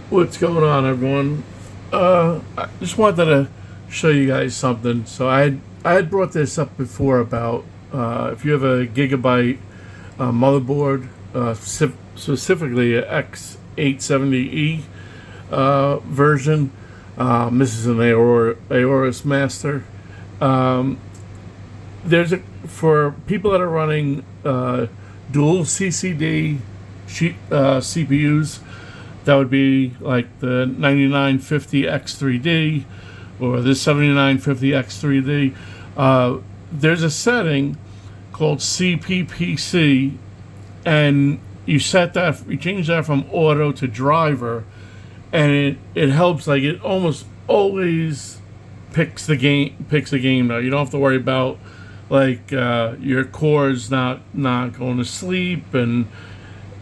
What's going on, everyone? I just wanted to show you guys something. So I had brought this up before about if you have a Gigabyte motherboard, specifically a X870E version. This is an Aorus Master. There's a for people that are running dual CCD CPUs. That would be like the 9950X3D or the 7950X3D. There's a setting called CPPC, and you change that from auto to driver, and it helps. Like, it almost always picks the game now. You don't have to worry about like your cores not going to sleep. And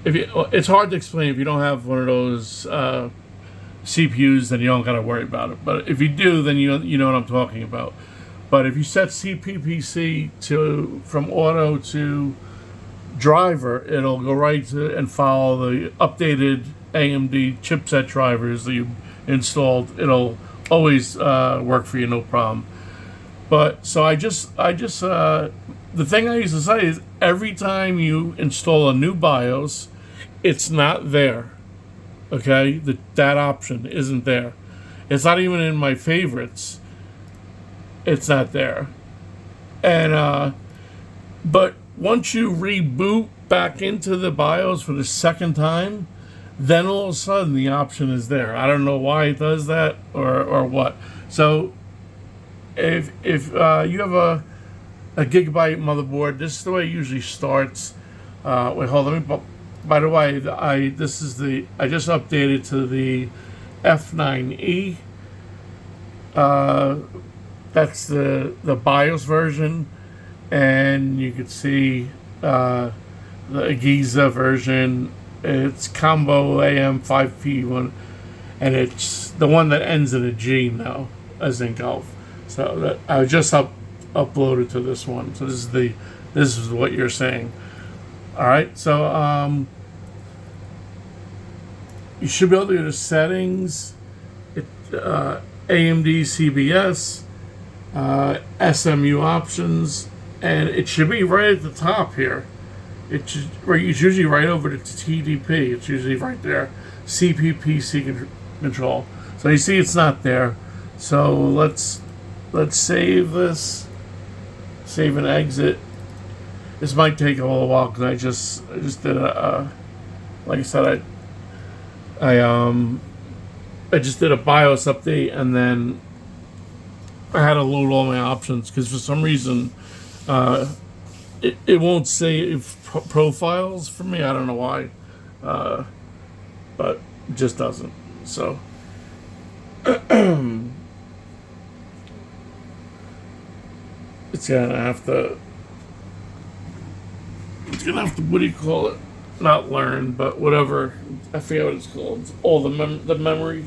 it's hard to explain if you don't have one of those CPUs, then you don't gotta worry about it. But if you do, then you know what I'm talking about. But if you set CPPC from auto to driver, it'll go right to and follow the updated AMD chipset drivers that you installed. It'll always work for you, no problem. But so I just the thing I used to say is every time you install a new BIOS, it's not there. Okay, that option isn't there. It's not even in my favorites. It's not there. And but once you reboot back into the BIOS for the second time, then all of a sudden the option is there. I don't know why it does that or what. So if you have a Gigabyte motherboard, this is the way it usually starts. Wait, hold on. Let me. By the way, I just updated to the F9E. That's the BIOS version, and you can see the AGESA version. It's combo AM5P1, and it's the one that ends in a G now, as in golf. So that I just uploaded to this one. So this is what you're saying. All right, so you should be able to go to settings, AMD CBS, SMU options, and it should be right at the top here. It's usually right over to TDP. It's usually right there, CPPC control. So you see, it's not there. So let's save this, save and exit. This might take a little while because I just did a like I said, I just did a BIOS update, and then I had to load all my options because for some reason it won't save profiles for me. I don't know why, but it just doesn't. So it's gonna have to. It's gonna have to, what do you call it? Not learn, but whatever. I forget what it's called. It's all the memory.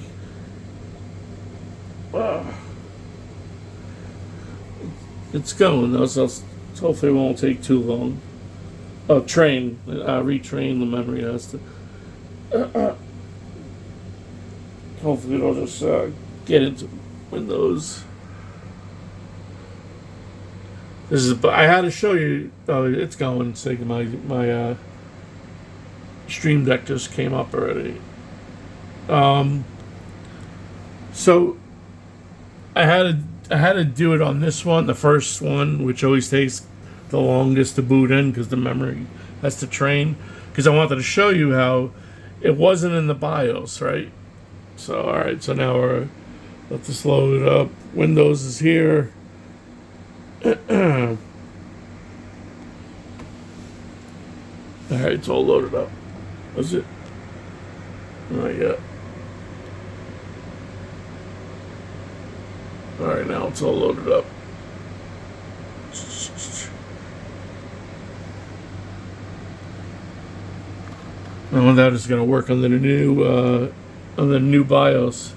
It's going though, so hopefully it won't take too long. Oh, retrain the memory has to. Hopefully it'll just get into Windows. I had to show you. Oh, it's going. So my Stream Deck just came up already. So I had to do it on this one, the first one, which always takes the longest to boot in because the memory has to train. Because I wanted to show you how it wasn't in the BIOS, right? So all right, so now let this load it up. Windows is here. Alright, it's all loaded up. Was it? Not yet. Alright, now it's all loaded up. I wonder how this is going to work on the new BIOS.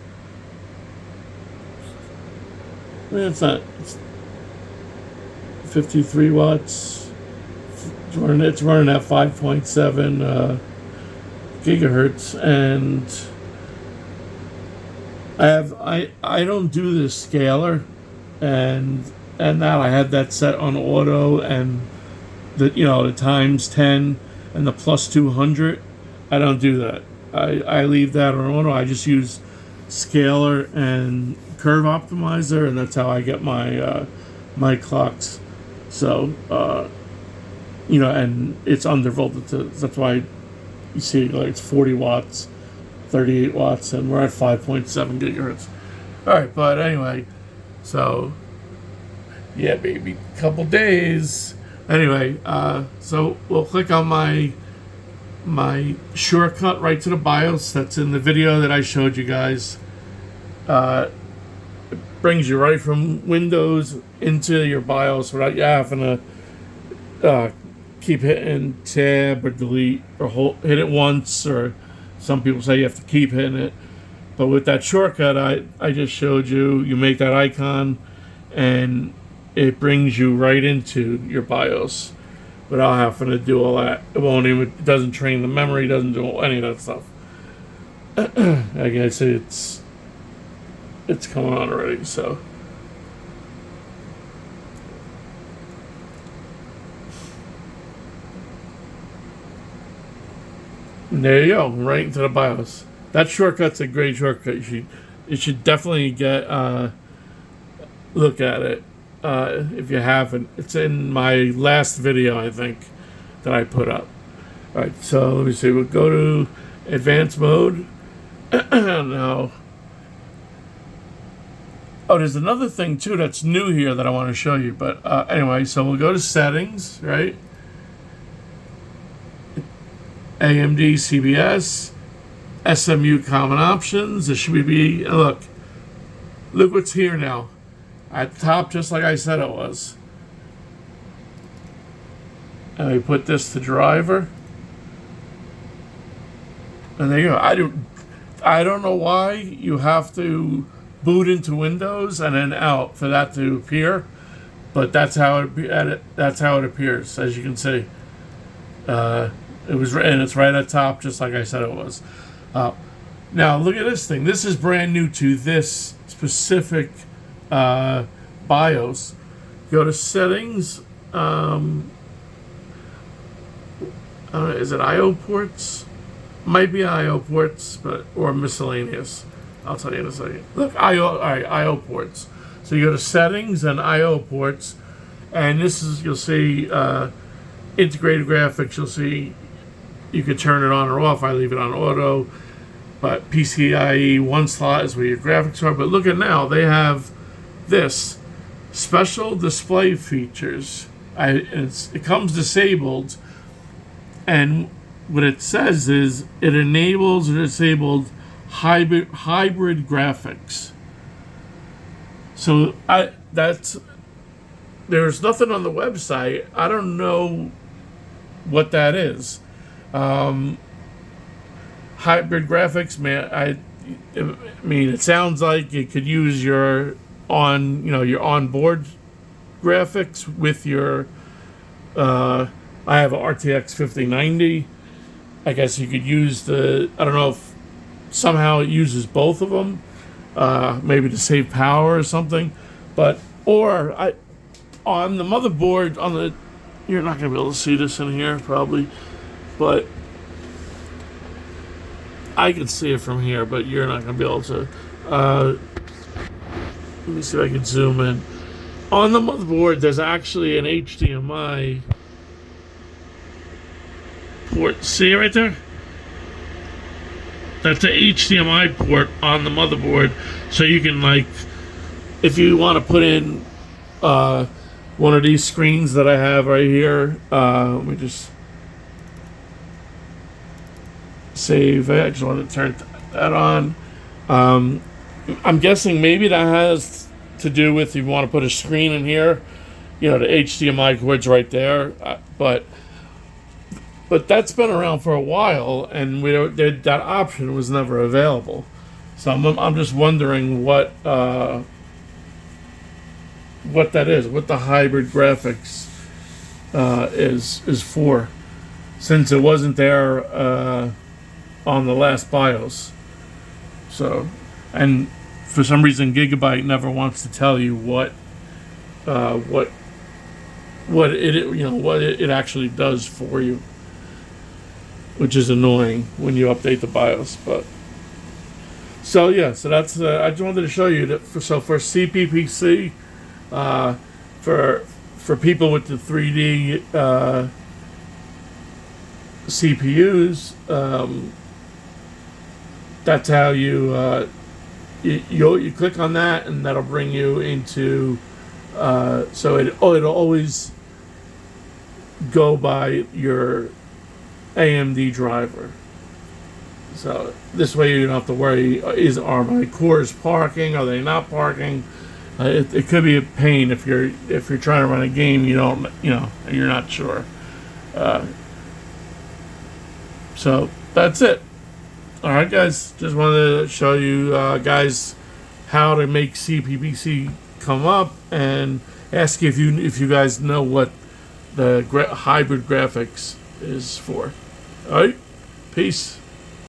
It's not. It's 53 watts. It's running at 5.7 gigahertz, and I don't do the scaler, and that I had that set on auto, and the times 10 and the plus 200. I don't do that. I leave that on auto. I just use scaler and curve optimizer, and that's how I get my my clocks. So and it's undervolted. That's why you see like it's 40 watts, 38 watts, and we're at 5.7 gigahertz. All right, but anyway, so yeah, baby, couple days. Anyway, so we'll click on my shortcut right to the BIOS. That's in the video that I showed you guys. It brings you right from Windows into your BIOS without you having to keep hitting tab or delete or hit it once, or some people say you have to keep hitting it. But with that shortcut I just showed you, you make that icon and it brings you right into your BIOS without having to do all that. It doesn't train the memory, doesn't do any of that stuff. I guess it's coming on already, so. And there you go, right into the BIOS. That shortcut's a great shortcut. You should definitely look at it. If you haven't, it's in my last video, I think, that I put up. All right, so let me see. We'll go to advanced mode. Now, there's another thing too that's new here that I want to show you. But anyway, so we'll go to settings, right? AMD CBS, SMU common options. There should be look what's here now. At the top, just like I said it was. And I put this to driver. And there you go. I don't know why you have to boot into Windows and then out for that to appear, but that's how it appears, as you can see. It's right at top, just like I said it was. Now look at this thing. This is brand new to this specific BIOS. Go to settings. Is it I/O ports? Might be I/O ports, or miscellaneous. I'll tell you in a second. Look, I/O. All right, I/O ports. So you go to settings and I/O ports, and you'll see integrated graphics. You'll see you can turn it on or off. I leave it on auto. But PCIe 1 slot is where your graphics are. But look at now, they have this special display features. It comes disabled, and what it says is it enables or disabled hybrid graphics. So there's nothing on the website. I don't know what that is. Hybrid graphics, man. I mean, it sounds like you could use your onboard graphics with your. I have an RTX 5090. I guess you could use I don't know if somehow it uses both of them, maybe to save power or something. On the motherboard, you're not going to be able to see this in here probably, but I can see it from here, but you're not going to be able to. Let me see if I can zoom in. On the motherboard, there's actually an HDMI port. See it right there? That's an HDMI port on the motherboard. So you can, if you want to put in one of these screens that I have right here, let me just save it. I just want to turn that on. I'm guessing maybe that has to do with if you want to put a screen in here. The HDMI cord's right there. But that's been around for a while, and that option was never available. So I'm just wondering what that is, what the hybrid graphics is for, since it wasn't there on the last BIOS. So, and for some reason Gigabyte never wants to tell you what it actually does for you, which is annoying when you update the BIOS. But so yeah, so that's I just wanted to show you that. For CPPC, for people with the 3D CPUs, that's how you click on that, and that'll bring you into so it'll always go by your AMD driver. So this way you don't have to worry: are my cores parking? Are they not parking? It could be a pain if you're trying to run a game you're not sure. So that's it. All right, guys. Just wanted to show you guys how to make CPPC come up, and ask if you guys know what the hybrid graphics is for. All right, peace.